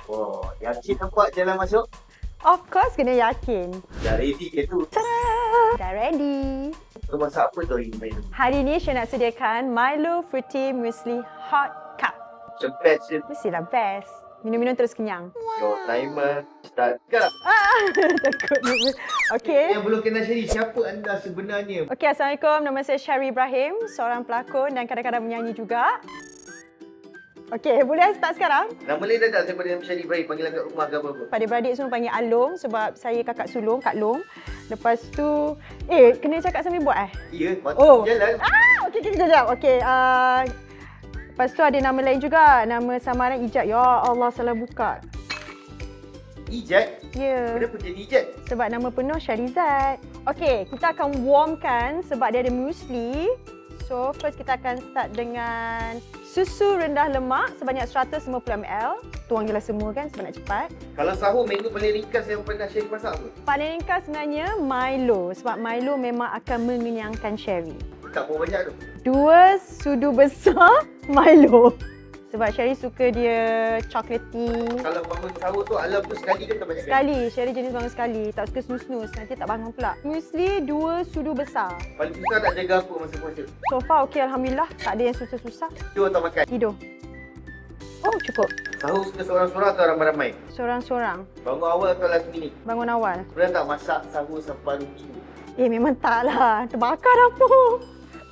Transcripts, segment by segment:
Oh, yakin nampak jalan masuk? Of course, kena yakin. Dah ready ke tu? Ta-da! Dah ready. Tu masak apa tu hari ni? Hari ni saya nak sediakan Milo Fruity Muesli Hot Cup. The best je. Mestilah best. Minum-minum terus kenyang. Your timer start. Sekarang. Takut dulu. Okay. Yang belum kenal Sherry, siapa anda sebenarnya? Okay, Assalamualaikum. Nama saya Sherry Ibrahim. Seorang pelakon dan kadang-kadang menyanyi juga. Okay, boleh start sekarang? Nama lain dah tak daripada nama Sherry Ibrahim? Panggilan kat rumah ke apa-apa? Pada beradik semua panggil Along sebab saya kakak sulung, Kak Long. Lepas tu, kena cakap sambil buat Ya, Oh. jalan. Okey, kejap. Okey, lepas tu ada nama lain juga. Nama samaran Ijat. Ya Allah, salah buka. Ijat? Ya. Kenapa jadi Ijat? Sebab nama penuh Syarizat. Okey, kita akan warmkan sebab dia ada muesli. So, first kita akan start dengan susu rendah lemak sebanyak 150 ml. Tuang je lah semua kan sebab nak cepat. Kalau sahur menu paling ringkas yang pernah Sherry masak apa? Paling ringkas sebenarnya Milo sebab Milo memang akan mengenyangkan Sherry. Tak mau banyak tu. 2 sudu besar Milo. Sebab Sherry suka dia chocolatey. Kalau bangun sahur tu alam tu sekali ke tak banyak kali? Sekali, Sherry jenis bangun sekali. Tak suka snooze-snooze, nanti tak bangun pula. Muesli 2 sudu besar. Paling susah nak jaga apa masa puasa? So far okey, Alhamdulillah. Tak ada yang susah-susah. Tidur atau makan? Tidur. Oh, cukup. Sahur suka seorang-seorang atau ramai-ramai? Seorang-seorang. Bangun awal atau last minute? Bangun awal. Pernah tak masak sahur separuh minggu? Memang tak lah. Terbakar dapur.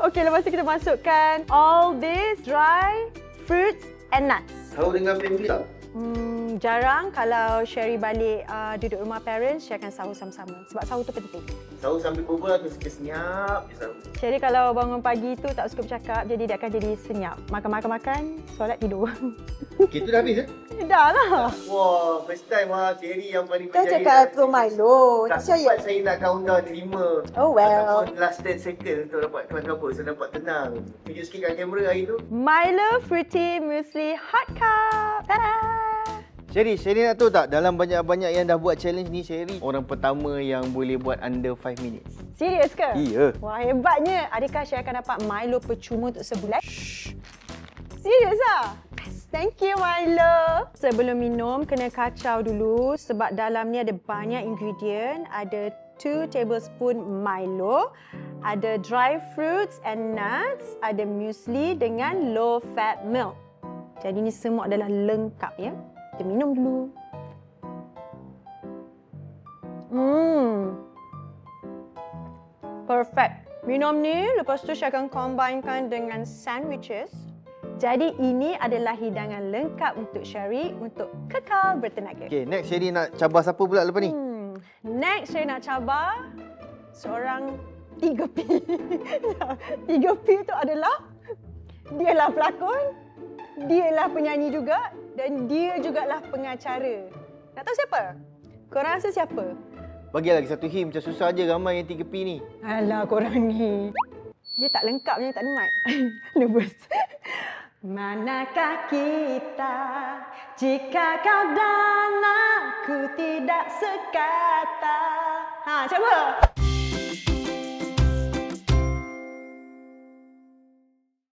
Okey, lepas tu kita masukkan all these dry fruits and nuts. Sahur dengan family tak? Jarang kalau Sherry balik duduk rumah parents, Sherry akan sahur sama-sama. Sebab sahur tu penting. Sahur sambil berbual atau suka senyap je sahur? Sherry kalau bangun pagi tu tak suka bercakap, jadi dia akan jadi senyap. Makan, solat, tidur. Okay, tu dah habis Dah lah. Wah, first time Sherry yang paling Kan berjaya. cakap tu Milo. Tak Saya sempat saya nak countdown 5. Oh, well. Ataupun last 10 second untuk dapat kelas apa. So dapat tenang. Tunjuk sikit kat kamera hari tu. Milo Fruity Muesli Hot Cup. Tada! Sherry nak tahu tak? Dalam banyak-banyak yang dah buat challenge ni, Sherry orang pertama yang boleh buat under 5 minutes. Serius ke? Iya. Wah, hebatnya. Adakah Sherry akan dapat Milo percuma untuk sebulan? Serius ah? Yes, thank you Milo. Sebelum minum, kena kacau dulu sebab dalam ni ada banyak ingredient. Ada 2 tablespoon Milo, ada dry fruits and nuts, ada muesli dengan low fat milk. Jadi ni semua adalah lengkap ya. Kita minum dulu. Perfect. Minum ni, lepas tu saya akan combinekan dengan sandwiches. Jadi ini adalah hidangan lengkap untuk Sherry untuk kekal bertenaga. Okay, next Sherry nak cabar siapa pula lepas ni? Next saya nak cabar seorang 3P. 3P tu adalah dialah pelakon, dialah penyanyi juga dan dia jugalah pengacara. Nak tahu siapa? Korang rasa siapa? Bagi lagi satu hint, macam susah je ramai yang 3P ni. Alah korang ni. Dia tak lengkap ni, tak ada mic. Nervous. Manakah kita jika kau dan aku tidak sekata? Siapa?